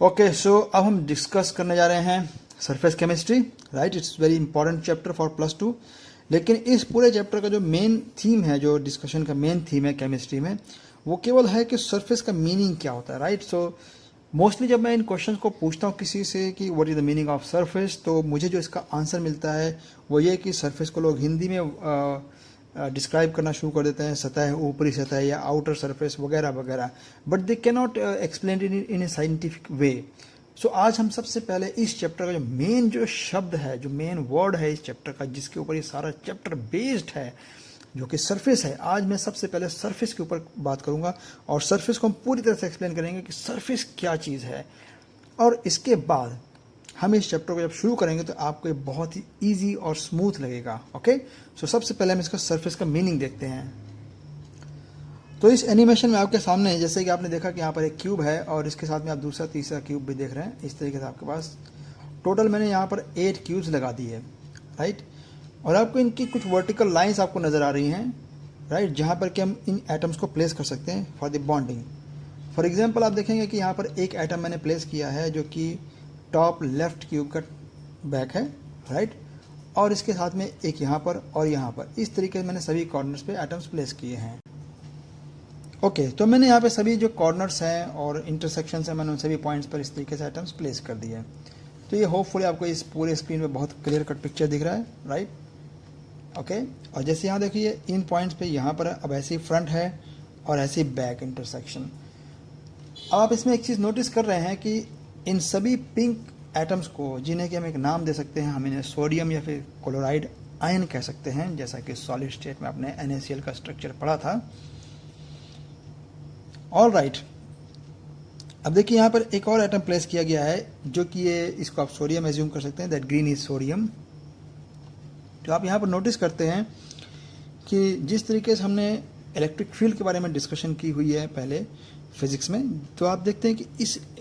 Okay, सो अब हम discuss करने जा रहे हैं surface chemistry, right. It's very important chapter for +2। लेकिन इस पूरे चैप्टर का जो मेन थीम है, जो डिस्कशन का मेन थीम है केमिस्ट्री में, वो केवल है कि सरफेस का मीनिंग क्या होता है, राइट। सो मोस्टली जब मैं इन क्वेश्चंस को पूछता हूँ किसी से कि what is the meaning of surface, तो मुझे जो इसका आंसर मिलता है वो ये कि सरफेस को लोग हिंदी में डिस्क्राइब करना शुरू कर देते हैं, सतह, ऊपरी सतह या आउटर सरफेस वगैरह वगैरह, but they can not explain in a scientific way. So आज हम सबसे पहले इस चैप्टर का जो मेन जो शब्द है, जो मेन वर्ड है इस चैप्टर का, जिसके ऊपर ये सारा चैप्टर बेस्ड है, जो कि सरफेस है, आज मैं सबसे पहले सरफेस के ऊपर बात करूंगा और सरफेस को हम पूरी तरह से एक्सप्लेन करेंगे कि सरफेस क्या चीज़ है। और इसके बाद हम इस चैप्टर को जब शुरू करेंगे तो आपको ये बहुत ही ईजी और स्मूथ लगेगा। ओके, सो सबसे पहले हम इसका सरफेस का मीनिंग देखते हैं। तो इस एनिमेशन में आपके सामने जैसे कि आपने देखा कि यहाँ पर एक क्यूब है और इसके साथ में आप दूसरा तीसरा क्यूब भी देख रहे हैं। इस तरीके से आपके पास टोटल मैंने यहाँ पर 8 क्यूब्स लगा दी है, राइट। और आपको इनकी कुछ वर्टिकल लाइंस आपको नज़र आ रही हैं, राइट, जहाँ पर कि हम इन एटम्स को प्लेस कर सकते हैं for the bonding. For example आप देखेंगे कि यहाँ पर एक एटम मैंने प्लेस किया है जो कि टॉप लेफ्ट क्यूब का बैक है, राइट, और इसके साथ में एक यहाँ पर और यहाँ पर, इस तरीके से मैंने सभी कॉर्नर्स पे एटम्स प्लेस किए हैं। ओके, तो मैंने यहाँ पे सभी जो कॉर्नर्स हैं और इंटरसेक्शंस हैं, मैंने उन सभी पॉइंट्स पर इस तरीके से एटम्स प्लेस कर दिए हैं। तो ये होपफुली आपको इस पूरे स्क्रीन पे बहुत क्लियर कट पिक्चर दिख रहा है, राइट। ओके, और जैसे यहाँ देखिए इन पॉइंट्स पे यहाँ पर अब ऐसे ही फ्रंट है और ऐसे ही बैक इंटरसेक्शन। अब आप इसमें एक चीज़ नोटिस कर रहे हैं कि इन सभी पिंक एटम्स को, जिन्हें कि हम एक नाम दे सकते हैं, हम इन्हें सोडियम या फिर क्लोराइड आयन कह सकते हैं, जैसा कि सॉलिड स्टेट में आपने NaCl का स्ट्रक्चर पढ़ा था। ऑल राइट, अब देखिए यहाँ पर एक और एटम प्लेस किया गया है जो कि ये, इसको आप सोडियम एज्यूम कर सकते हैं, दैट ग्रीन इज सोडियम। तो आप यहाँ पर नोटिस करते हैं कि जिस तरीके से हमने इलेक्ट्रिक फील्ड के बारे में डिस्कशन की हुई है पहले फिजिक्स में, तो आप देखते हैं कि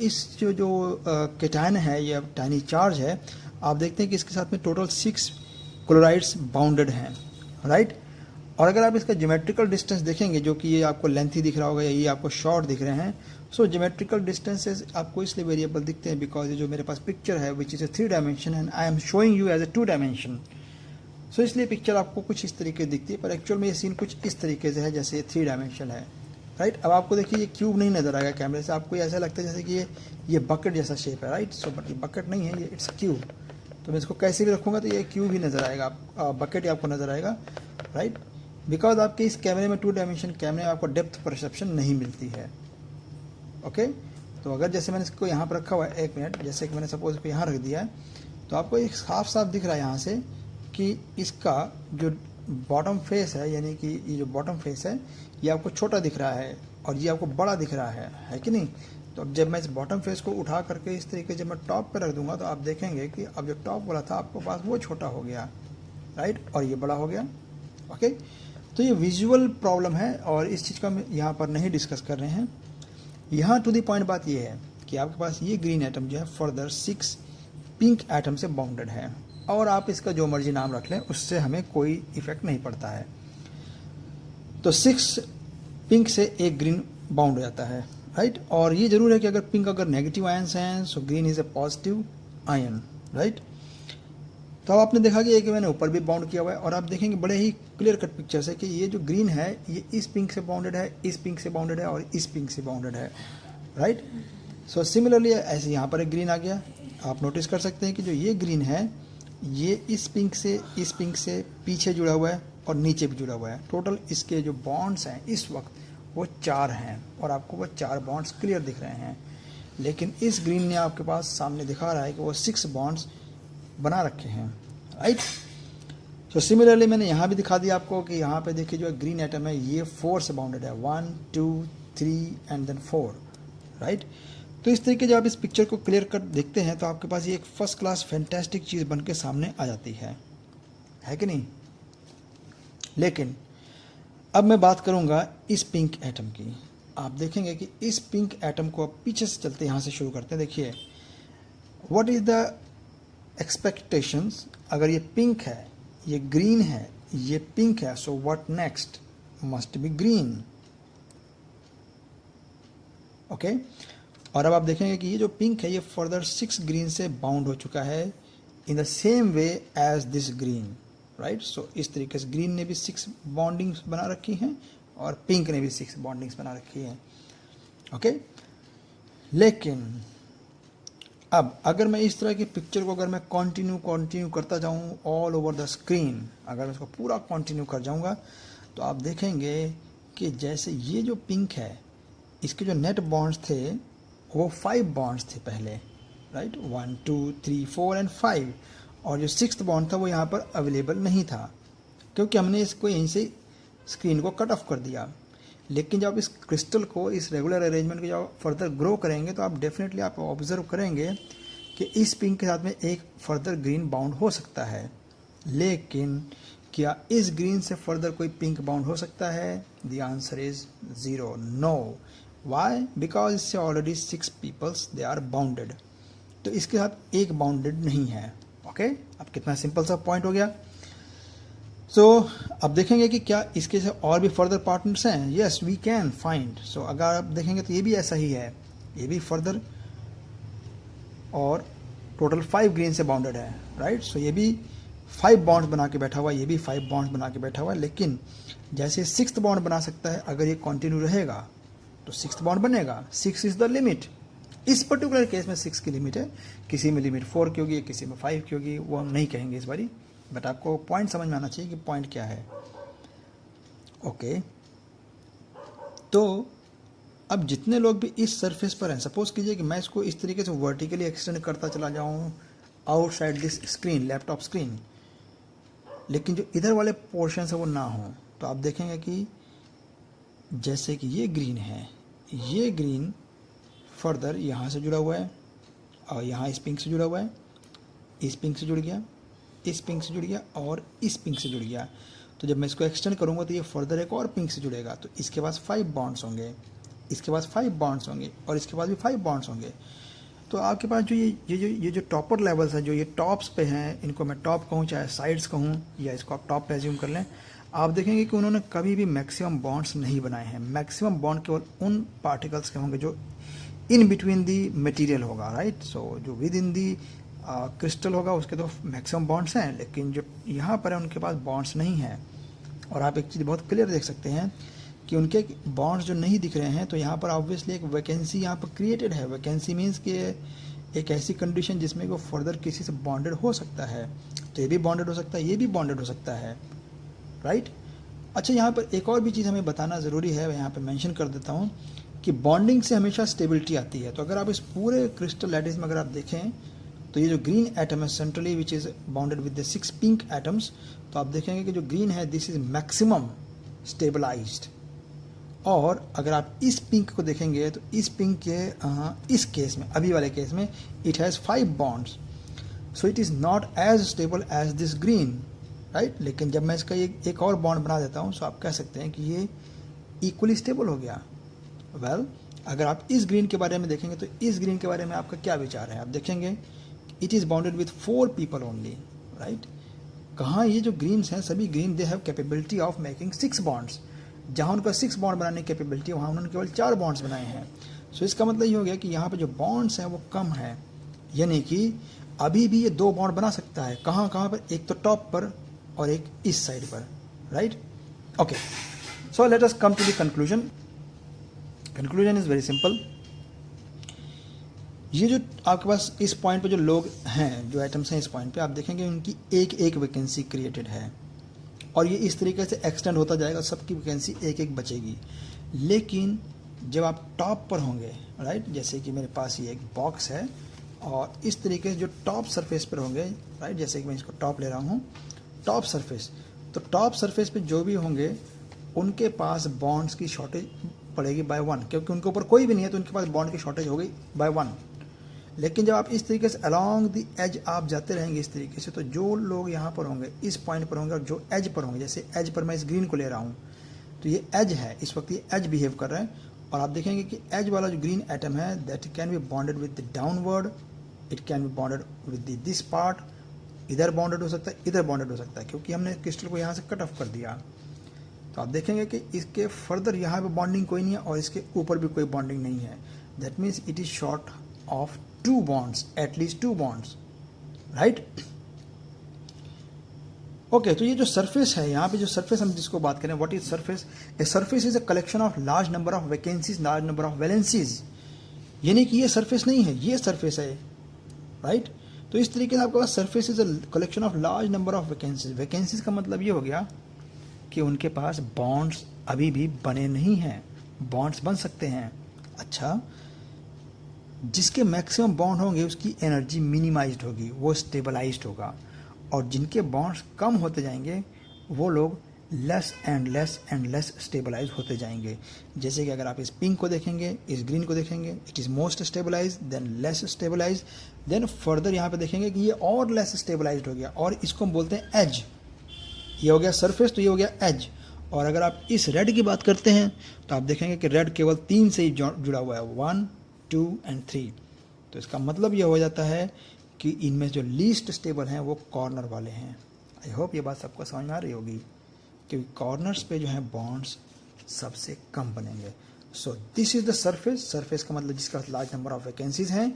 इस जो केटायन है या टाइनी चार्ज है, आप देखते हैं कि इसके साथ में टोटल 6 क्लोराइड्स बाउंडेड हैं, राइट। और अगर आप इसका ज्योमेट्रिकल डिस्टेंस देखेंगे, जो कि ये आपको लेंथी दिख रहा होगा या ये आपको शॉर्ट दिख रहे हैं, सो ज्योमेट्रिकल डिस्टेंसेस आपको इसलिए वेरिएबल दिखते हैं बिकॉज ये जो मेरे पास पिक्चर है which is a 3 dimension and I am showing you as a 2 dimension. So इसलिए पिक्चर आपको कुछ इस तरीके दिखती है, पर एक्चुअल में ये सीन कुछ इस तरीके से है जैसे ये 3 डायमेंशन है, राइट। अब आपको देखिए ये क्यूब नहीं नजर आएगा कैमरे से, आपको ऐसा लगता है जैसे कि ये बकेट जैसा शेप है, राइट। सो बट ये बकेट नहीं है, ये इट्स क्यूब। तो मैं इसको कैसे भी रखूँगा तो ये क्यूब ही नज़र आएगा, बकेट ही आपको नज़र आएगा, राइट, बिकॉज आपके इस कैमरे में 2 डायमेंशन कैमरे में आपको डेप्थ परसेप्शन नहीं मिलती है। ओके, तो अगर जैसे मैंने इसको यहाँ पर रखा हुआ है, 1 मिनट, जैसे कि मैंने सपोज इसको यहाँ रख दिया है, तो आपको एक साफ साफ दिख रहा है यहाँ से कि इसका जो बॉटम फेस है, यानी कि ये जो बॉटम फेस है ये आपको छोटा दिख रहा है और ये आपको बड़ा दिख रहा है कि नहीं। तो अब जब मैं इस बॉटम फेस को उठा करके इस तरीके से मैं टॉप पर रख दूंगा तो आप देखेंगे कि अब जो टॉप वाला था आपके पास वो छोटा हो गया, राइट, और ये बड़ा हो गया। ओके, तो ये विजुअल प्रॉब्लम है और इस चीज़ का हम यहाँ पर नहीं डिस्कस कर रहे हैं। यहाँ टू द पॉइंट बात ये है कि आपके पास ये ग्रीन एटम जो है फर्दर 6 पिंक एटम से बाउंडेड है, और आप इसका जो मर्जी नाम रख लें उससे हमें कोई इफेक्ट नहीं पड़ता है। तो 6 पिंक से एक ग्रीन बाउंड हो जाता है, राइट। और ये जरूर है कि अगर पिंक अगर नेगेटिव आयन्स हैं so green is a positive ion, right. तो अब आपने देखा कि एक मैंने ऊपर भी बाउंड किया हुआ है और आप देखेंगे बड़े ही क्लियर कट पिक्चर से कि ये जो ग्रीन है ये इस पिंक से बाउंडेड है, इस पिंक से बाउंडेड है और इस पिंक से बाउंडेड है, राइट। सो सिमिलरली ऐसे यहाँ पर एक ग्रीन आ गया। आप नोटिस कर सकते हैं कि जो ये ग्रीन है ये इस पिंक से पीछे जुड़ा हुआ है और नीचे भी जुड़ा हुआ है। टोटल इसके जो बॉन्ड्स हैं इस वक्त वो 4 हैं और आपको वो 4 बॉन्ड्स क्लियर दिख रहे हैं, लेकिन इस ग्रीन ने आपके पास सामने दिखा रहा है कि वो 6 बॉन्ड्स बना रखे हैं, राइट। तो सिमिलरली मैंने यहाँ भी दिखा दिया आपको कि यहाँ पे देखिए जो ग्रीन एटम है ये 4 से बाउंडेड है, 1 2 3 एंड देन 4, राइट। तो इस तरीके जब आप इस पिक्चर को क्लियर कट देखते हैं तो आपके पास ये एक फर्स्ट क्लास फैंटास्टिक चीज़ बन के सामने आ जाती है कि नहीं। लेकिन अब मैं बात करूँगा इस पिंक एटम की। आप देखेंगे कि इस पिंक एटम को आप पीछे से चलते यहाँ से शुरू करते हैं। देखिए व्हाट इज़ द एक्सपेक्टेशंस, अगर ये पिंक है, ये ग्रीन है, ये पिंक है, so what next must be green. Okay, और अब आप देखेंगे कि ये जो पिंक है ये फर्दर 6 ग्रीन से बाउंड हो चुका है in the same way as this green, right. So इस तरीके से ग्रीन ने भी 6 बॉन्डिंग्स बना रखी हैं और पिंक ने भी 6 बॉन्डिंग्स बना रखी हैं, ओके। लेकिन अब अगर मैं इस तरह की पिक्चर को अगर मैं कंटिन्यू करता जाऊं ऑल ओवर द स्क्रीन, अगर मैं इसको पूरा कंटिन्यू कर जाऊंगा तो आप देखेंगे कि जैसे ये जो पिंक है इसके जो नेट बॉन्ड्स थे वो 5 बॉन्ड्स थे पहले, राइट, 1 2 3 4 एंड 5, और जो 6th बॉन्ड था वो यहाँ पर अवेलेबल नहीं था क्योंकि हमने इसको यहीं से स्क्रीन को कट ऑफ कर दिया। लेकिन जब इस क्रिस्टल को इस रेगुलर अरेंजमेंट को जब फर्दर ग्रो करेंगे तो आप डेफिनेटली आप ऑब्जर्व करेंगे कि इस पिंक के साथ में एक फर्दर ग्रीन बाउंड हो सकता है। लेकिन क्या इस ग्रीन से फर्दर कोई पिंक बाउंड हो सकता है? The answer is 0, no. Why? Because इससे already 6 peoples they are bounded, तो इसके साथ एक बाउंडेड नहीं है, ओके। अब कितना सिंपल सा पॉइंट हो गया। सो अब देखेंगे कि क्या इसके से और भी फर्दर पार्टनर्स हैं। Yes, we can find. So अगर आप देखेंगे तो ये भी ऐसा ही है, ये भी फर्दर और टोटल 5 ग्रीन से बाउंडेड है, राइट। सो ये भी 5 बॉन्ड्स बना के बैठा हुआ है, ये भी 5 बॉन्ड्स बना के बैठा हुआ है। लेकिन जैसे 6th बॉन्ड बना सकता है, अगर ये कंटिन्यू रहेगा तो 6th बॉन्ड बनेगा। 6 इज द लिमिट। इस पर्टिकुलर केस में 6 की लिमिट है, किसी में लिमिट 4 की होगी, किसी में 5 की होगी, वो हम नहीं कहेंगे इस बारी, बट आपको पॉइंट समझ में आना चाहिए कि पॉइंट क्या है, ओके। तो अब जितने लोग भी इस सरफेस पर हैं, सपोज कीजिए कि मैं इसको इस तरीके से वर्टिकली एक्सटेंड करता चला जाऊं outside this screen, laptop screen, लेकिन जो इधर वाले पोर्शन है वो ना हो, तो आप देखेंगे कि जैसे कि ये ग्रीन है, ये ग्रीन फर्दर यहाँ से जुड़ा हुआ है और यहाँ इस पिंक से जुड़ा हुआ है, इस पिंक से जुड़ गया, इस पिंक से जुड़ गया और इस पिंक से जुड़ गया। तो जब मैं इसको एक्सटेंड करूँगा तो ये फर्दर एक और पिंक से जुड़ेगा, तो इसके पास 5 बॉन्ड्स होंगे, इसके पास 5 बॉन्ड्स होंगे और इसके पास भी 5 बॉन्ड्स होंगे। तो आपके पास जो ये जो टॉपर लेवल्स हैं, जो ये टॉप्स पे हैं, इनको मैं टॉप कहूँ चाहे साइड्स कहूँ, या इसको आप टॉप पे एज्यूम कर लें, आप देखेंगे कि उन्होंने कभी भी मैक्सिमम बॉन्ड्स नहीं बनाए हैं। मैक्सिमम बॉन्ड केवल उन पार्टिकल्स के होंगे जो इन बिटवीन दी मटेरियल होगा, राइट। सो जो विद इन दी क्रिस्टल होगा उसके तो मैक्सिमम बॉन्ड्स हैं, लेकिन जो यहाँ पर है उनके पास बॉन्ड्स नहीं हैं। और आप एक चीज़ बहुत क्लियर देख सकते हैं कि उनके बॉन्ड्स जो नहीं दिख रहे हैं, तो यहाँ पर ऑब्वियसली एक वैकेंसी यहाँ पर क्रिएटेड है। वैकेंसी मीन्स कि एक ऐसी कंडीशन जिसमें वो फर्दर किसी से बॉन्डेड हो सकता है, तो ये भी बॉन्डेड हो सकता है, ये भी बॉन्डेड हो सकता है, राइट। अच्छा, यहाँ पर एक और भी चीज़ हमें बताना ज़रूरी है, मैं यहाँ पर मेंशन कर देता हूँ कि बॉन्डिंग से हमेशा स्टेबिलिटी आती है। तो अगर आप इस पूरे क्रिस्टल लैटिस में अगर आप देखें तो ये जो ग्रीन एटम है centrally which is bounded with the 6 pink atoms, तो आप देखेंगे कि जो ग्रीन है दिस इज मैक्सिमम स्टेबलाइज्ड। और अगर आप इस पिंक को देखेंगे तो इस पिंक के इस केस में, अभी वाले केस में, it has 5 bonds, so it is not as stable as this green, right. लेकिन जब मैं इसका एक और बॉन्ड बना देता हूँ, सो आप कह सकते हैं कि ये इक्वली स्टेबल हो गया। वेल, अगर आप इस ग्रीन के बारे में देखेंगे तो इस ग्रीन के बारे में आपका क्या विचार है? आप देखेंगे it is bounded with 4 people only, right. कहाँ ये जो ग्रीन्स हैं, सभी green they have capability of making 6 bonds. जहाँ उनका 6 बॉन्ड बनाने की कैपेबिलिटी है, वहाँ उन्होंने केवल 4 बॉन्ड्स बनाए हैं। सो इसका मतलब ये हो गया कि यहाँ पे जो बॉन्ड्स हैं वो कम है, यानी कि अभी भी ये 2 बॉन्ड बना सकता है। कहाँ पर? एक तो टॉप पर और एक इस साइड पर, right. Okay, so let us come to the conclusion. Conclusion is very simple. ये जो आपके पास इस पॉइंट पे जो लोग हैं, जो आइटम्स हैं इस पॉइंट पे, आप देखेंगे उनकी एक वैकेंसी क्रिएटेड है और ये इस तरीके से एक्सटेंड होता जाएगा, सबकी वैकेंसी एक बचेगी। लेकिन जब आप टॉप पर होंगे, राइट, जैसे कि मेरे पास ये एक बॉक्स है और इस तरीके से जो टॉप सरफेस पर होंगे, राइट, जैसे कि मैं इसको टॉप ले रहा हूँ, टॉप सरफेस, तो टॉप सरफेस पे जो भी होंगे उनके पास बॉन्ड्स की शॉर्टेज पड़ेगी बाय 1, क्योंकि उनके ऊपर कोई भी नहीं है तो उनके पास बॉन्ड की शॉर्टेज हो गई बाय 1। लेकिन जब आप इस तरीके से अलॉन्ग दी एज आप जाते रहेंगे इस तरीके से, तो जो लोग यहाँ पर होंगे, इस पॉइंट पर होंगे और जो एज पर होंगे, जैसे एज पर मैं इस ग्रीन को ले रहा हूँ, तो ये एज है, इस वक्त ये एज बिहेव कर रहा है। और आप देखेंगे कि एज वाला जो ग्रीन एटम है that can be bonded with the downward, it can be bonded with this part, इधर बॉन्डेड हो सकता है, इधर बॉन्डेड हो सकता है, क्योंकि हमने क्रिस्टल को यहाँ से कट ऑफ कर दिया। तो आप देखेंगे कि इसके फर्दर यहाँ पे बॉन्डिंग कोई नहीं है और इसके ऊपर भी कोई बॉन्डिंग नहीं है। That means it is short of 2 bonds, at least 2 bonds, right. Okay, तो ये जो सरफेस है, यहाँ पे जो सरफेस हम जिसको बात करें, what is surface? A surface is a collection of large number of vacancies, large number of valencies. यानी कि ये सरफेस नहीं है, ये सरफेस है, राइट। तो इस तरीके से आपके पास surface is a collection of large number of vacancies. Vacancies का मतलब ये हो गया कि उनके पास बॉन्ड्स अभी भी बने नहीं हैं, बॉन्ड्स बन सकते हैं। अच्छा, जिसके मैक्सिमम बॉन्ड होंगे उसकी एनर्जी मिनिमाइज्ड होगी, वो स्टेबलाइज्ड होगा, और जिनके बॉन्ड्स कम होते जाएंगे वो लोग लेस एंड लेस स्टेबलाइज होते जाएंगे। जैसे कि अगर आप इस पिंक को देखेंगे, इस ग्रीन को देखेंगे, it is most stabilise, then less stabilise, then further यहाँ पे देखेंगे कि ये और लेस स्टेबलाइज्ड हो गया, और इसको हम बोलते हैं एज। ये हो गया सरफेस, तो ये हो गया एज। और अगर आप इस रेड की बात करते हैं तो आप देखेंगे कि रेड केवल 3 से ही जुड़ा हुआ है, 1, 2 एंड 3। तो इसका मतलब ये हो जाता है कि इनमें जो लीस्ट स्टेबल हैं वो कॉर्नर वाले हैं। आई होप ये बात सबको समझ में आ रही होगी, क्योंकि कॉर्नर्स पे जो है बॉन्ड्स सबसे कम बनेंगे। सो this is the surface. Surface का मतलब जिसका लार्ज नंबर ऑफ वैकेंसीज हैं,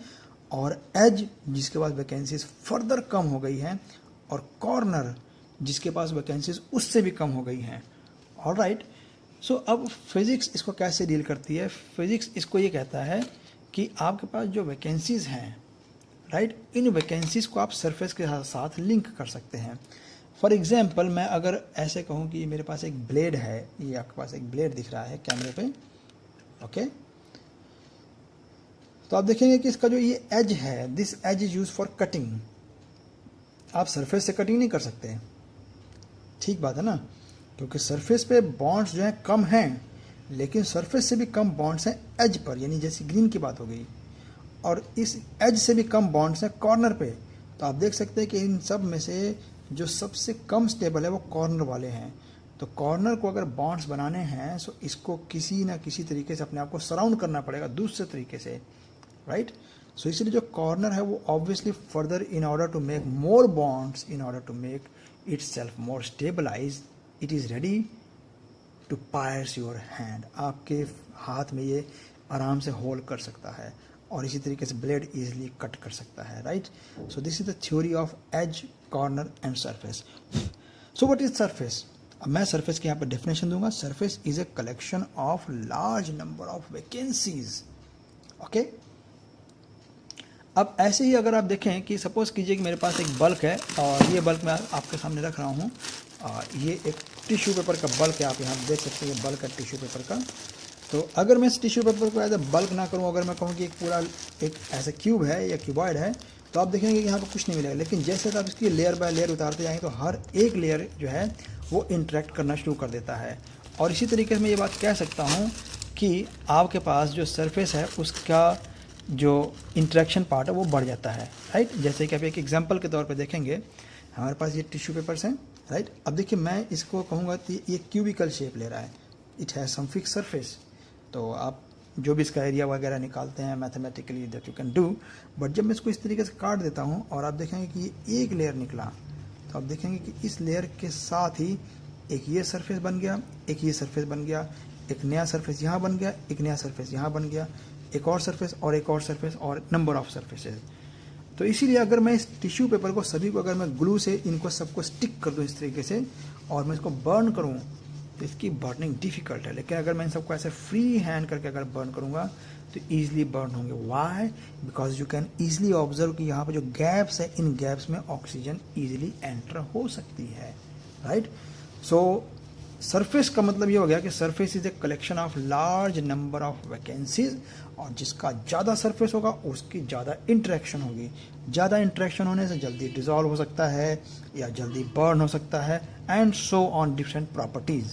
और एज जिसके पास वैकेंसीज फर्दर कम हो गई हैं, और कॉर्नर जिसके पास वैकेंसीज उससे भी कम हो गई हैं। ऑलराइट, सो अब फिजिक्स इसको कैसे डील करती है? फिजिक्स इसको ये कहता है कि आपके पास जो वैकेंसीज हैं, राइट, इन वैकेंसीज को आप सरफेस के साथ लिंक कर सकते हैं। फॉर एग्जाम्पल, मैं अगर ऐसे कहूँ कि मेरे पास एक ब्लेड है, ये आपके पास एक ब्लेड दिख रहा है कैमरे पे, ओके, तो आप देखेंगे कि इसका जो ये एज है, this edge is use for cutting. आप सरफेस से कटिंग नहीं कर सकते, ठीक बात है ना, क्योंकि सरफेस पे बॉन्ड्स जो हैं कम हैं, लेकिन सरफेस से भी कम बॉन्ड्स हैं एज पर, यानी जैसे ग्रीन की बात हो गई, और इस एज से भी कम बॉन्ड्स हैं कॉर्नर पे। तो आप देख सकते हैं कि इन सब में से जो सबसे कम स्टेबल है वो कॉर्नर वाले हैं। तो कॉर्नर को अगर बॉन्ड्स बनाने हैं तो इसको किसी ना किसी तरीके से अपने आप को सराउंड करना पड़ेगा दूसरे तरीके से, राइट। सो इसलिए जो कॉर्नर है वो obviously further in order to make more bonds, in order to make itself more stabilise, it is ready to pierce your hand. आपके हाथ में ये आराम से होल्ड कर सकता है, और इसी तरीके से ब्लेड इजीली कट कर सकता है, right. So this is the theory of edge, corner and surface. So what is surface? अब मैं सरफेस की यहाँ पर डेफिनेशन दूंगा। Surface is a collection of large number of vacancies, okay. अब ऐसे ही अगर आप देखें कि सपोज कीजिए कि मेरे पास एक बल्क है, और ये बल्क मैं आपके सामने रख रहा हूँ, ये एक टिश्यू पेपर का बल्क है, आप यहाँ देख सकते हैं, बल्क है टिश्यू पेपर का। तो अगर मैं इस टिश्यू पेपर को एज ए बल्क ना करूँ, अगर मैं कहूँ कि एक पूरा एक ऐसा क्यूब है या क्यूबॉइड है, तो आप देखेंगे कि यहाँ पर कुछ नहीं मिलेगा। लेकिन जैसे आप इसकी लेयर बाय लेयर उतारते जाएंगे तो हर एक लेयर जो है वो इंटरेक्ट करना शुरू कर देता है। और इसी तरीके से मैं ये बात कह सकता हूँ कि आपके पास जो सरफेस है उसका जो इंटरेक्शन पार्ट है वो बढ़ जाता है, राइट। जैसे कि आप एक एग्जांपल के तौर पे देखेंगे, हमारे पास ये टिश्यू पेपर्स हैं, राइट। अब देखिए मैं इसको कहूँगा कि ये क्यूबिकल शेप ले रहा है, it has some fix surface. तो आप जो भी इसका एरिया वगैरह निकालते हैं mathematically that you can do, but जब मैं इसको इस तरीके से काट देता हूँ और आप देखेंगे कि ये एक लेयर निकला, तो आप देखेंगे कि इस लेयर के साथ ही एक ये सरफेस बन गया, एक ये सरफेस बन गया, एक नया सरफेस यहाँ बन गया, एक नया सरफेस यहाँ बन गया, एक और सरफेस और एक और सरफेस, और नंबर ऑफ सरफेसेस। तो इसीलिए अगर मैं इस टिश्यू पेपर को सभी को अगर मैं ग्लू से इनको सबको स्टिक कर दूँ इस तरीके से, और मैं इसको बर्न करूँ, तो इसकी बर्निंग डिफ़िकल्ट है। लेकिन अगर मैं इन सबको ऐसे फ्री हैंड करके अगर बर्न करूँगा तो ईजिली बर्न होंगे। Why? Because you can easily observe कि यहाँ पर जो गैप्स है, इन गैप्स में ऑक्सीजन ईजिली एंटर हो सकती है, राइट। सो सरफेस का मतलब ये हो गया कि surface is a collection of large number of vacancies, और जिसका ज़्यादा सरफेस होगा उसकी ज़्यादा इंटरेक्शन होगी। ज़्यादा इंटरेक्शन होने से जल्दी डिज़ोल्व हो सकता है या जल्दी बर्न हो सकता है, and so on different properties.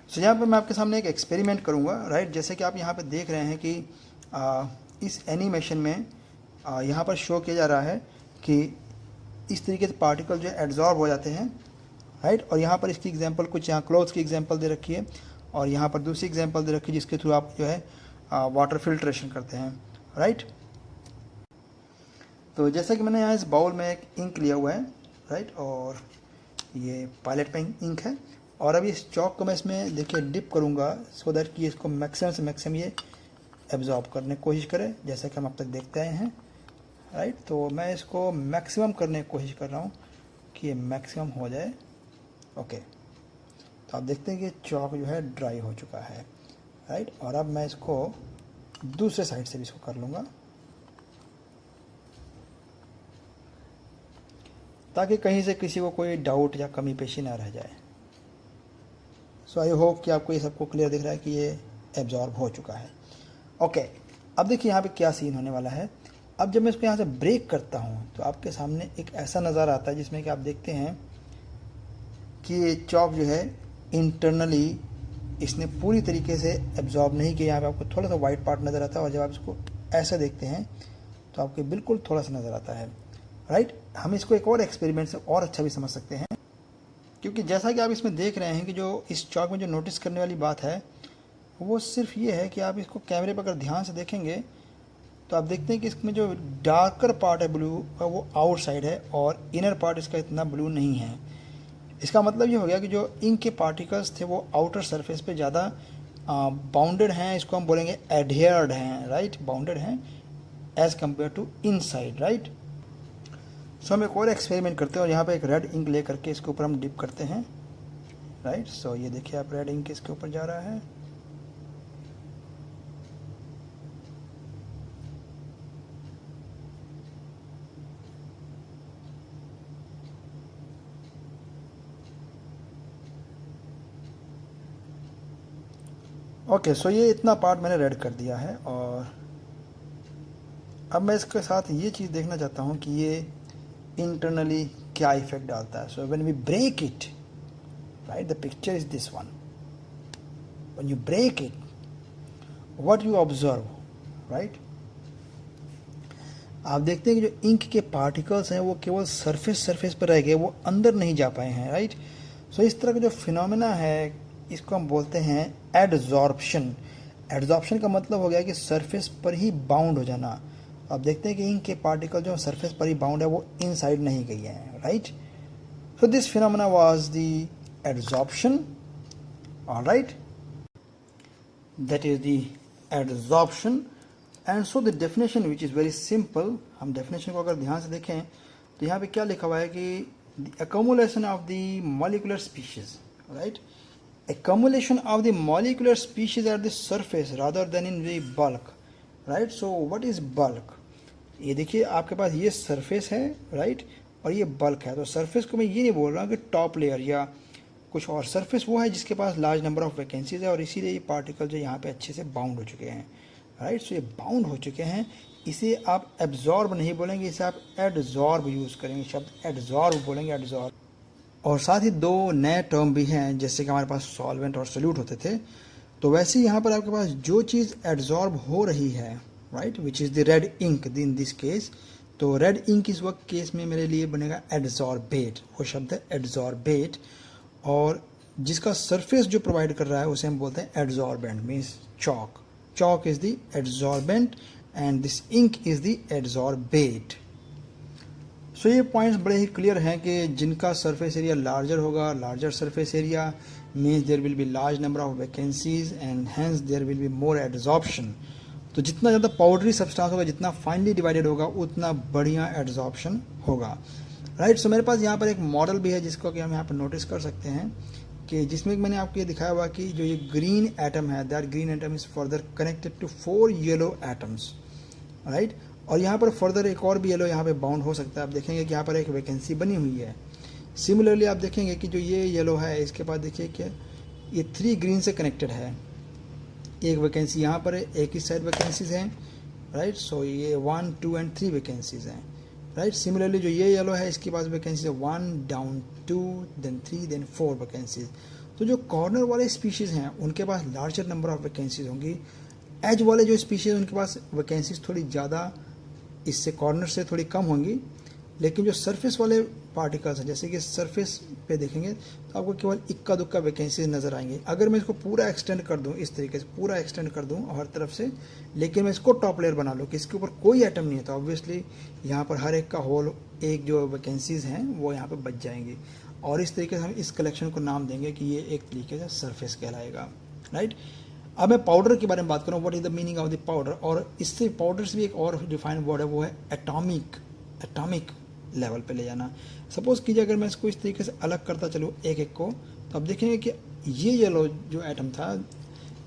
So यहाँ पर मैं आपके सामने एक एक्सपेरिमेंट करूँगा, राइट। जैसे कि आप यहाँ पर देख रहे हैं कि इस एनिमेशन में यहाँ पर शो किया जा रहा है कि इस तरीके से पार्टिकल जो एब्जॉर्ब हो जाते हैं, राइट। और यहाँ पर इसकी एग्जांपल कुछ यहाँ क्लोथ्स की एग्जांपल दे रखी है, और यहाँ पर दूसरी एग्जांपल दे रखी है जिसके थ्रू आप जो है वाटर फिल्ट्रेशन करते हैं, राइट। तो जैसा कि मैंने यहाँ इस बाउल में एक इंक लिया हुआ है, राइट, और ये पायलट पेन इंक है, और अभी इस चौक को मैं इसमें देखिए डिप करूँगा सो दैट कि इसको मैक्सिमम से मैक्सिमम ये एब्जॉर्ब करने की कोशिश करे, जैसा कि हम अब तक देखते आए हैं, राइट। तो मैं इसको मैक्सिमम करने की कोशिश कर रहा हूँ कि ये मैक्सिमम हो जाए। ओके, तो आप देखते हैं कि चौक जो है ड्राई हो चुका है, राइट। और अब मैं इसको दूसरे साइड से भी इसको कर लूँगा, ताकि कहीं से किसी को कोई डाउट या कमी पेशी ना रह जाए। सो आई होप कि आपको ये सबको क्लियर दिख रहा है कि ये एब्जॉर्ब हो चुका है। ओके, अब देखिए यहाँ पे क्या सीन होने वाला है। अब जब मैं इसको यहाँ से ब्रेक करता हूँ तो आपके सामने एक ऐसा नज़ारा आता है जिसमें कि आप देखते हैं कि ये चॉक जो है इंटरनली इसने पूरी तरीके से एब्जॉर्ब नहीं किया। यहाँ पे आपको थोड़ा सा वाइट पार्ट नज़र आता है, और जब आप इसको ऐसा देखते हैं तो आपको बिल्कुल थोड़ा सा नज़र आता है, राइट। हम इसको एक और एक्सपेरिमेंट से और अच्छा भी समझ सकते हैं, क्योंकि जैसा कि आप इसमें देख रहे हैं कि जो इस चॉक में जो नोटिस करने वाली बात है वो सिर्फ ये है कि आप इसको कैमरे पर अगर ध्यान से देखेंगे तो आप देखते हैं कि इसमें जो डार्कर पार्ट है ब्लू का वो आउटसाइड है, और इनर पार्ट इसका इतना ब्लू नहीं है। इसका मतलब ये हो गया कि जो इंक के पार्टिकल्स थे वो आउटर सरफेस पे ज़्यादा बाउंडेड हैं, इसको हम बोलेंगे एडहेयर्ड हैं, राइट, बाउंडेड हैं as compare to inside, right. So हम एक और एक्सपेरिमेंट करते हैं, और यहाँ पे एक रेड इंक ले करके इसके ऊपर हम डिप करते हैं, राइट। सो ये देखिए आप, रेड इंक इसके ऊपर जा रहा है। ओके, सो ये इतना पार्ट मैंने रेड कर दिया है, और अब मैं इसके साथ ये चीज़ देखना चाहता हूँ कि ये इंटरनली क्या इफेक्ट डालता है। So when we break it, right, the picture is this one. When you break it, what you observe, right, आप देखते हैं कि जो इंक के पार्टिकल्स हैं वो केवल सरफेस पर रह गए, वो अंदर नहीं जा पाए हैं, राइट। सो इस तरह का जो फिनोमेना है इसको हम बोलते हैं एडजॉर्प्शन। एडजॉर्प्शन का मतलब हो गया कि सरफेस पर ही बाउंड हो जाना। आप देखते हैं कि इंक के पार्टिकल जो सरफेस पर ही बाउंड है वो इनसाइड नहीं गई हैं, right. So this phenomena was the adsorption, alright, that is the adsorption. And so the definition which is very simple, हम डेफिनेशन को अगर ध्यान से देखें तो यहाँ पे क्या लिखा हुआ है कि the accumulation of the molecular species, right, accumulation of the molecular species at the surface rather than in the bulk, right. So what is bulk? ये देखिए आपके पास ये सरफेस है, राइट, और ये बल्क है। तो सरफेस को मैं ये नहीं बोल रहा हूँ कि टॉप लेयर या कुछ और, सरफेस वो है जिसके पास लार्ज नंबर ऑफ वैकेंसीज है, और इसीलिए ये पार्टिकल जो यहाँ पे अच्छे से बाउंड हो चुके हैं, राइट। सो ये बाउंड हो चुके हैं, इसे आप एब्जॉर्ब नहीं बोलेंगे, इसे आप एडजॉर्ब यूज़ करेंगे, शब्द एडजॉर्ब बोलेंगे, एडजॉर्ब। और साथ ही दो नए टर्म भी हैं, जैसे कि हमारे पास सॉल्वेंट और सॉल्यूट होते थे, तो वैसे ही यहाँ पर आपके पास जो चीज़ एडजॉर्ब हो रही है, right, which is the red ink in this case. तो रेड इंक इस वक्त केस में मेरे लिए बनेगा एडजॉर्बेट, वो शब्द है एडजॉर्बेट, और जिसका सरफेस जो प्रोवाइड कर रहा है उसे हम बोलते हैं adsorbent, means chalk. Chalk is the adsorbent and this ink is the adsorbate. So ये पॉइंट्स बड़े ही क्लियर हैं कि जिनका सरफेस एरिया लार्जर होगा, larger surface area means there will be large number of vacancies and hence there will be more adsorption. तो जितना ज़्यादा पाउडरी सब्सटेंस होगा, जितना फाइनली डिवाइडेड होगा, उतना बढ़िया एड्जॉर्प्शन होगा, राइट। सो मेरे पास यहाँ पर एक मॉडल भी है जिसको कि हम यहाँ पर नोटिस कर सकते हैं, कि जिसमें मैंने आपको ये दिखाया हुआ कि जो ये ग्रीन एटम है, that green atom is further connected to 4 yellow atoms, right. और यहाँ पर फर्दर एक और भी येलो यहाँ पे बाउंड हो सकता है। आप देखेंगे कि यहाँ पर एक वैकेंसी बनी हुई है। सिमिलरली आप देखेंगे कि जो ये येलो है इसके बाद देखिए कि ये 3 ग्रीन से कनेक्टेड है, एक वैकेंसी यहाँ पर है, एक ही साइड वैकेंसीज हैं, राइट। सो ये 1, 2 एंड 3 वैकेंसीज हैं, राइट। सिमिलरली जो ये येलो है इसके पास वैकेंसी है 1 डाउन 2 देन 3 देन 4 वैकेंसीज। तो जो कॉर्नर वाले स्पीशीज़ हैं उनके पास लार्जर नंबर ऑफ वैकेंसीज होंगी, एज वाले जो स्पीशीज़ उनके पास वैकेंसीज थोड़ी ज़्यादा, इससे कॉर्नर से थोड़ी कम होंगी। लेकिन जो सरफेस वाले पार्टिकल्स हैं, जैसे कि सरफेस पे देखेंगे तो आपको केवल इक्का दुक्का वैकेंसीज नज़र आएंगे। अगर मैं इसको पूरा एक्सटेंड कर दूं, इस तरीके से पूरा एक्सटेंड कर दूं हर तरफ से, लेकिन मैं इसको टॉप लेयर बना लूँ कि इसके ऊपर कोई एटम नहीं है, तो ऑब्वियसली यहाँ पर हर एक का होल, एक जो वैकेंसीज हैं वो यहाँ पर बच जाएंगी, और इस तरीके से हम इस कलेक्शन को नाम देंगे कि ये एक तरीके से सरफेस कहलाएगा, राइट। अब मैं पाउडर के बारे में बात करूँ, what is the meaning of the powder, और इससे पाउडर से भी एक और डिफाइंड वर्ड है, वो है एटॉमिक लेवल पे ले जाना। सपोज कीजिए अगर मैं इसको इस तरीके से अलग करता चलूँ एक एक को, तो आप देखेंगे कि ये येलो जो एटम था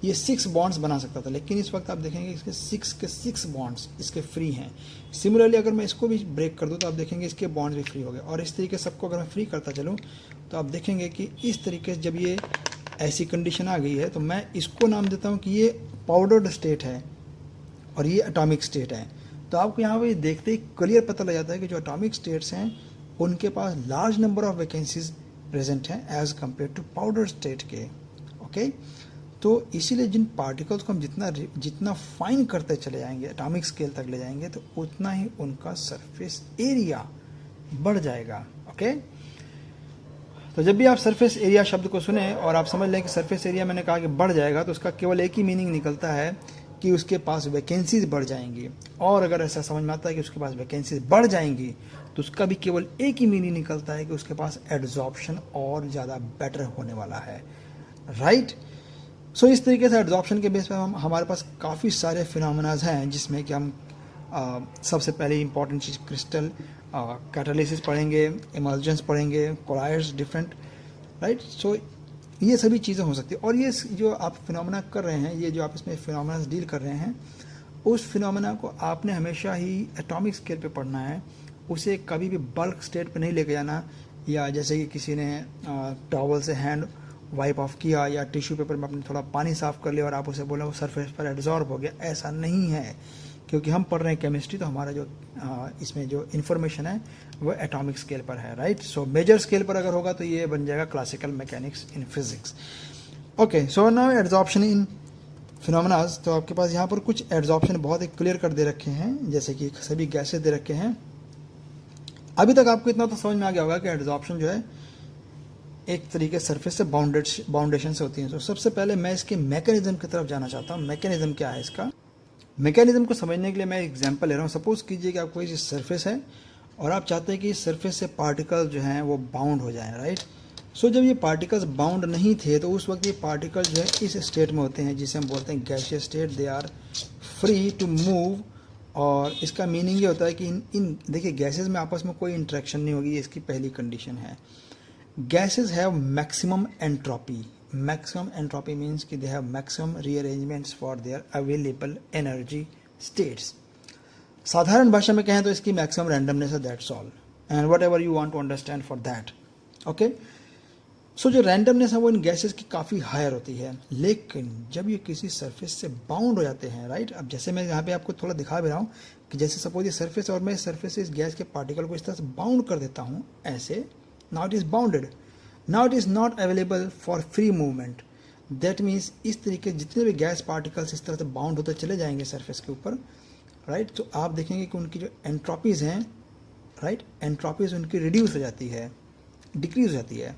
ये 6 बॉन्ड्स बना सकता था, लेकिन इस वक्त आप देखेंगे इसके 6 बॉन्ड्स इसके फ्री हैं। सिमिलरली अगर मैं इसको भी ब्रेक कर दूँ तो आप देखेंगे इसके बॉन्ड्स भी फ्री हो गए, और इस तरीके सबको अगर मैं फ्री करता चलूँ तो आप देखेंगे कि इस तरीके से जब ये ऐसी कंडीशन आ गई है तो मैं इसको नाम देता हूँ कि ये पाउडर्ड स्टेट है और ये एटॉमिक स्टेट है। तो आपको यहाँ पे देखते ही क्लियर पता लग जाता है कि जो एटॉमिक स्टेट्स हैं उनके पास large number of vacancies present हैं as compare to powder state के। ओके, तो इसीलिए जिन पार्टिकल्स को हम जितना फाइन करते चले जाएंगे, एटॉमिक स्केल तक ले जाएंगे, तो उतना ही उनका सरफेस एरिया बढ़ जाएगा। ओके, तो जब भी आप सरफेस एरिया शब्द को सुने और आप समझ लें कि सरफेस एरिया मैंने कहा कि बढ़ जाएगा, तो उसका केवल एक ही मीनिंग निकलता है कि उसके पास वैकेंसीज बढ़ जाएंगी। और अगर ऐसा समझ में आता है कि उसके पास वैकेंसीज बढ़ जाएंगी तो उसका भी केवल एक ही मीनिंग निकलता है कि उसके पास एड्जॉर्प्शन और ज़्यादा बेटर होने वाला है। राइट, सो इस तरीके से एड्जॉर्प्शन के बेस पर हमारे पास काफ़ी सारे फिनोमेनाज हैं, जिसमें कि हम सबसे पहले इंपॉर्टेंट चीज़ क्रिस्टल कैटालिसिस पढ़ेंगे, इमल्जेंस पढ़ेंगे, कोलाइड्स डिफरेंट। राइट, सो ये सभी चीज़ें हो सकती है। और ये जो आप फिनोमेना कर रहे हैं, ये जो आप इसमें फिनोमेना डील कर रहे हैं, उस फिनोमेना को आपने हमेशा ही एटॉमिक स्केल पे पढ़ना है, उसे कभी भी बल्क स्टेट पे नहीं लेके जाना, या जैसे कि किसी ने टॉवल से हैंड वाइप ऑफ किया या टिश्यू पेपर में अपने थोड़ा पानी साफ कर लिया और आप उसे बोला वो सरफेस पर एब्जॉर्ब हो गया, ऐसा नहीं है, क्योंकि हम पढ़ रहे हैं केमिस्ट्री, तो हमारा जो इसमें जो इन्फॉर्मेशन है वो एटॉमिक स्केल पर है। राइट, सो मेजर स्केल पर अगर होगा तो ये बन जाएगा classical mechanics in physics. Okay, so now adsorption in phenomenas. तो आपके पास यहाँ पर कुछ एड्जॉर्प्शन बहुत ही क्लियर कर दे रखे हैं, जैसे कि सभी गैसेज दे रखे हैं। अभी तक आपको इतना तो समझ में आ गया होगा कि एड्जॉर्प्शन जो है एक तरीके सरफेस से बाउंडेशन से होती है। तो सबसे पहले मैं इसके मैकेनिज्म की तरफ जाना चाहता हूँ। मैकेनिज्म क्या है इसका? मैकेनिज्म को समझने के लिए मैं एग्जांपल ले रहा हूँ। सपोज कीजिए कि आपको ये सरफेस है और आप चाहते हैं कि इस सरफेस से पार्टिकल जो हैं वो बाउंड हो जाएं। राइट, सो जब ये पार्टिकल्स बाउंड नहीं थे तो उस वक्त ये पार्टिकल जो है इस स्टेट में होते हैं जिसे हम बोलते हैं gaseous state. They are free to move, और इसका मीनिंग ये होता है कि इन देखिए गैसेज में आपस में कोई इंट्रैक्शन नहीं होगी, ये इसकी पहली कंडीशन है। Gases have maximum entropy. Maximum entropy means कि they have maximum rearrangements for their available energy states. साधारण भाषा में कहें तो इसकी मैक्सिमम रैंडमनेस है, that's all, and whatever you want to understand for that. Okay, so जो randomness है वो इन गैसेज की काफ़ी हायर होती है, लेकिन जब ये किसी सरफेस से बाउंड हो जाते हैं, राइट, अब जैसे मैं यहाँ पे आपको थोड़ा दिखा भी रहा हूँ कि जैसे सपोज ये सरफेस और मैं इस सरफेस से इस गैस के पार्टिकल को इस तरह से बाउंड कर देता हूँ ऐसे, now it is bounded, now it is not available for free movement. That means इस तरीके जितने भी गैस पार्टिकल्स इस तरह से बाउंड होते चले जाएंगे सरफेस के ऊपर, राइट, तो आप देखेंगे कि उनकी जो एंट्रोपीज़ हैं, राइट, एंट्रोपीज़ उनकी रिड्यूस हो जाती है, डिक्रीज हो जाती है।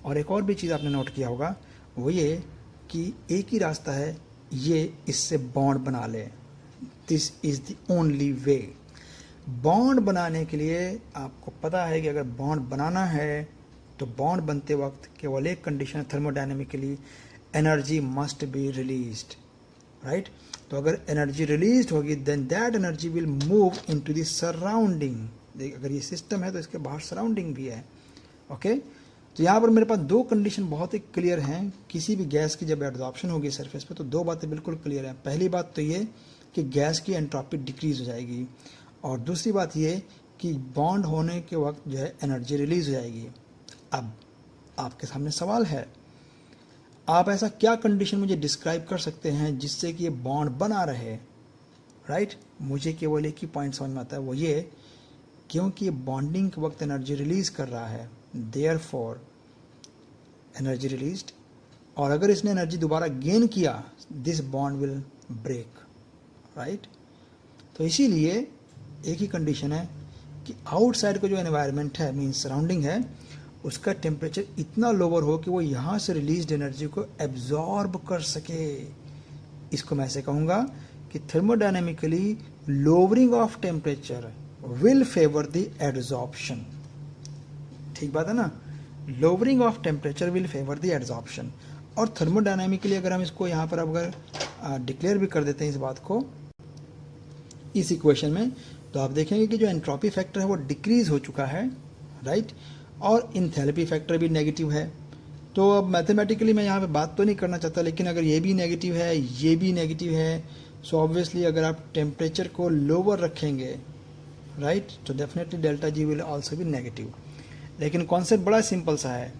और एक और भी चीज़ आपने नोट किया होगा वो ये कि एक ही रास्ता है, ये इससे बॉन्ड बना ले। This is the only way. Bond बनाने के लिए आपको पता है कि अगर बॉन्ड बनाना है तो बॉन्ड बनते वक्त केवल एक कंडीशन है thermodynamically, energy must be released. Right, तो अगर एनर्जी रिलीज होगी then that energy will move into the surrounding. अगर ये सिस्टम है तो इसके बाहर सराउंडिंग भी है। ओके, तो यहाँ पर मेरे पास दो कंडीशन बहुत ही क्लियर हैं। किसी भी गैस की जब एब्जॉर्प्शन होगी सरफेस पे तो दो बातें बिल्कुल क्लियर हैं। पहली बात तो ये कि गैस की एंट्रोपी डिक्रीज हो जाएगी, और दूसरी बात ये कि बॉन्ड होने के वक्त जो है एनर्जी रिलीज हो जाएगी। अब आपके सामने सवाल है, आप ऐसा क्या कंडीशन मुझे डिस्क्राइब कर सकते हैं जिससे कि ये बॉन्ड बना रहे? राइट, मुझे केवल एक ही पॉइंट समझ में आता है, वो ये क्योंकि ये बॉन्डिंग के वक्त एनर्जी रिलीज कर रहा है, देयरफॉर एनर्जी रिलीज्ड, और अगर इसने एनर्जी दोबारा गेन किया this bond will break. Right, तो इसीलिए एक ही कंडीशन है कि आउटसाइड का जो एनवायरनमेंट है मीन्स सराउंडिंग है उसका टेम्परेचर इतना लोअर हो कि वो यहाँ से रिलीज्ड एनर्जी को एब्जॉर्ब कर सके। इसको मैं ऐसे कहूँगा कि thermodynamically lowering of temperature will favour the absorption. ठीक बात है ना, lowering of temperature will favour the absorption. और थर्मोडायनामिकली अगर हम इसको यहाँ पर अगर डिक्लेयर भी कर देते हैं इस बात को इस इक्वेशन में, तो आप देखेंगे कि जो एंट्रोपी फैक्टर है वो डिक्रीज हो चुका है, राइट, और इंथैल्पी फैक्टर भी नेगेटिव है। तो अब मैथमेटिकली मैं यहाँ पे बात तो नहीं करना चाहता, लेकिन अगर ये भी नेगेटिव है, ये भी नेगेटिव है, सो ऑब्वियसली अगर आप टेम्परेचर को लोअर रखेंगे, राइट, तो definitely delta G will also भी नेगेटिव। लेकिन कॉन्सेप्ट बड़ा सिंपल सा है,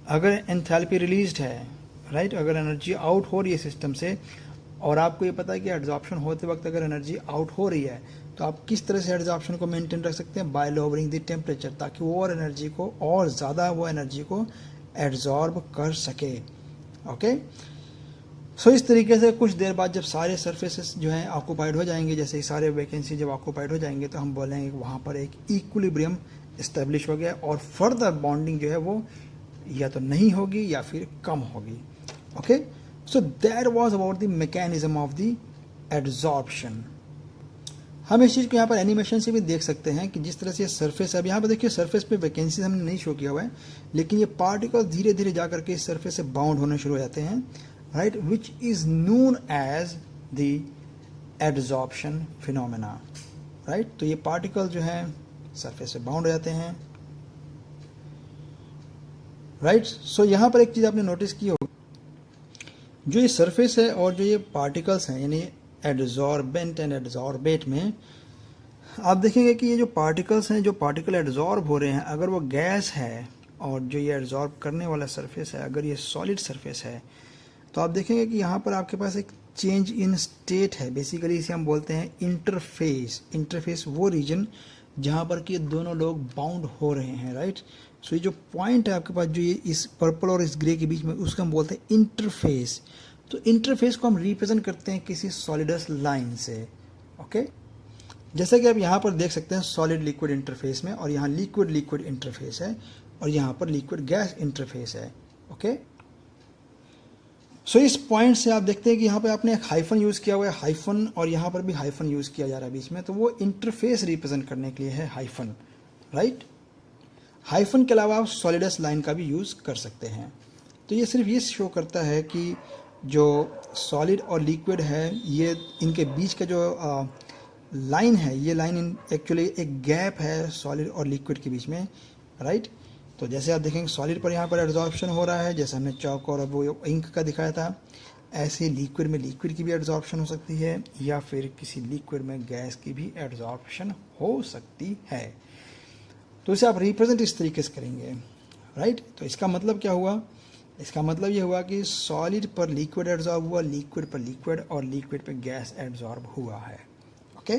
अगर एंथैल्पी रिलीज्ड है, राइट, अगर एनर्जी आउट हो रही है सिस्टम से, और आपको ये पता है कि एड्जॉर्प्शन होते वक्त अगर एनर्जी आउट हो रही है, तो आप किस तरह से एड्जॉर्प्शन को मेंटेन रख सकते हैं? बाय लोअरिंग द टेम्परेचर, ताकि वो और एनर्जी को और ज़्यादा वो एनर्जी को एड्जॉर्ब कर सके। ओके, सो इस तरीके से कुछ देर बाद जब सारे सर्फेसेस जो हैं ऑक्यूपाइड हो जाएंगे, जैसे सारे वैकेंसी जब ऑक्यूपाइड हो जाएंगे, तो हम बोलेंगे कि वहाँ पर एक इक्विलिब्रियम इस्टेब्लिश हो गया और फर्दर बॉन्डिंग जो है वो या तो नहीं होगी या फिर कम होगी। Okay, so that was about the mechanism of the adsorption. हम इस चीज़ को यहाँ पर एनिमेशन से भी देख सकते हैं कि जिस तरह से ये सरफेस है, अब यहाँ पर देखिए सरफेस पे वैकेंसी हमने नहीं शो किया हुआ है, लेकिन ये पार्टिकल धीरे धीरे जा करके इस सरफेस से बाउंड होने शुरू हो जाते हैं, right, which is known as the adsorption phenomena, right. तो ये पार्टिकल जो हैं सरफेस से बाउंड हो जाते हैं, राइट। सो यहाँ पर एक चीज़ आपने नोटिस की होगी, जो ये सरफेस है और जो ये पार्टिकल्स हैं, यानी एड्जॉर्बेंट एंड एड्जॉर्बेट में आप देखेंगे कि ये जो पार्टिकल्स हैं, जो पार्टिकल एड्जॉर्ब हो रहे हैं, अगर वो गैस है और जो ये एड्जॉर्ब करने वाला सरफेस है अगर ये सॉलिड सरफेस है, तो आप देखेंगे कि यहाँ पर आपके पास एक चेंज इन स्टेट है। बेसिकली इसे हम बोलते हैं इंटरफेस। इंटरफेस वो रीजन जहाँ पर कि दोनों लोग बाउंड हो रहे हैं, राइट। सो ये जो पॉइंट है आपके पास, जो ये इस पर्पल और इस ग्रे के बीच में, उसको हम बोलते हैं इंटरफेस। तो इंटरफेस को हम रिप्रेजेंट करते हैं किसी सॉलिडस लाइन से। ओके, जैसा कि आप यहाँ पर देख सकते हैं सॉलिड लिक्विड इंटरफेस में, और यहाँ लिक्विड लिक्विड इंटरफेस है, और यहाँ पर लिक्विड गैस इंटरफेस है। ओके, सो इस पॉइंट से आप देखते हैं कि यहाँ पे आपने एक हाइफन यूज़ किया हुआ है, हाइफन, और यहाँ पर भी हाइफन यूज़ किया जा रहा है बीच में, तो वो इंटरफेस रिप्रेजेंट करने के लिए है हाइफन, राइट। हाइफन के अलावा आप सॉलिडस लाइन का भी यूज़ कर सकते हैं। तो ये सिर्फ ये शो करता है कि जो सॉलिड और लिक्विड है, ये इनके बीच का जो लाइन है, ये लाइन एक्चुअली एक गैप है सॉलिड और लिक्विड के बीच में, राइट। तो जैसे आप देखेंगे सॉलिड पर यहाँ पर एड्जॉर्प्शन हो रहा है, जैसे हमने चौक और वो इंक का दिखाया था, ऐसे लिक्विड में लिक्विड की भी एड्जॉर्प्शन हो सकती है, या फिर किसी लिक्विड में गैस की भी एड्जॉर्प्शन हो सकती है। तो इसे आप रिप्रेजेंट इस तरीके से करेंगे, राइट। तो इसका मतलब क्या हुआ? इसका मतलब ये हुआ कि सॉलिड पर लिक्विड एड्जॉर्ब हुआ, लिक्विड पर लिक्विड, और लिक्विड पर गैस एड्जॉर्ब हुआ है। ओके।